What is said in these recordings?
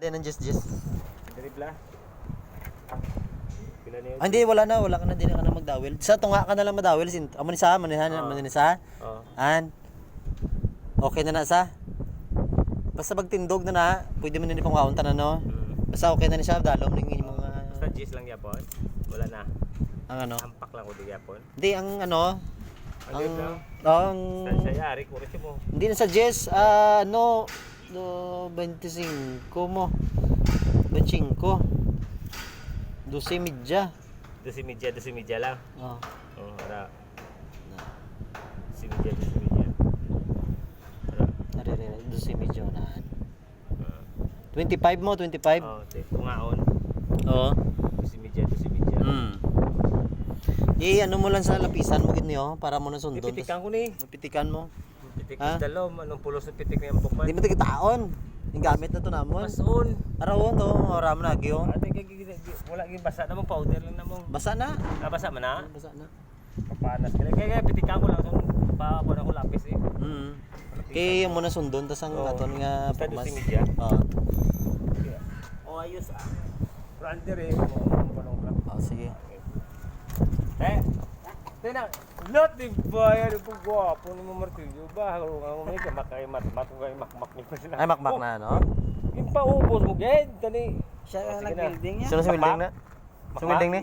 Hindi, ng Jess. Dribla. Ah, hindi, wala ka na, hindi na ka na magdawil. Sa tunga ka na lang madawil, manisa. Oo. An. Okay na sa. Basta pagtindog na, pwede mo na ni pangkaunta na no. Basta okay na ni siya, dalom ning mga Basta G's lang yapon. Wala na. ang ano. Ampak lang ko di yapon. Hindi ang ano, Ang ang Saya ari ko mo. hindi na sa Jess, no 25 mo. 25. 12 media. 12 media lang. Oh. Oh, ara. 12 media. Ara. Are 12 media na. 25 mo, 25. Oh, tungaon. Oo. 12 media. Ano mo lang sa lapisan mo gid niyo para mo na sundon. Pitikan ko ni. Pitikan mo. Pitik Ha? dalom anong pulos ng pitik na yung bukman. Hindi mo tig taon. Yung gamit na to namon. Masun. Arawon to, ora mo na gyo. Ate wala gyud basa namong powder lang namong. Basa na. Basa man na. Basa na. Papanas kaya pitikan ko lang so pa ko lapis eh. Kaya mo na sundon tas ang aton nga basta pagmas. 12 media. Oo. Oh ayos ah. Rander eh. Mo Sige. Tena, lot di bayar po gwapo ni mo martilyo ba? Ang may kamakay mat ko kay makmak ni pa sila. Ay makmak na no. Yung paubos mo ged tani. Siya nag-building niya. Sino si building na? Si building ni?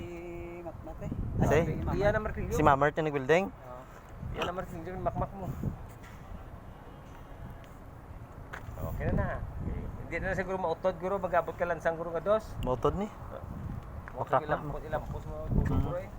Makmate. Si? Iyan na martilyo. Si Mamart yung nag-building? Iyan na martilyo makmak mo. Okay na. Hindi na siguro mautod guro magabot ka lang sang guro nga dos. Mautod ni. Makak mo ilampos mo guro eh.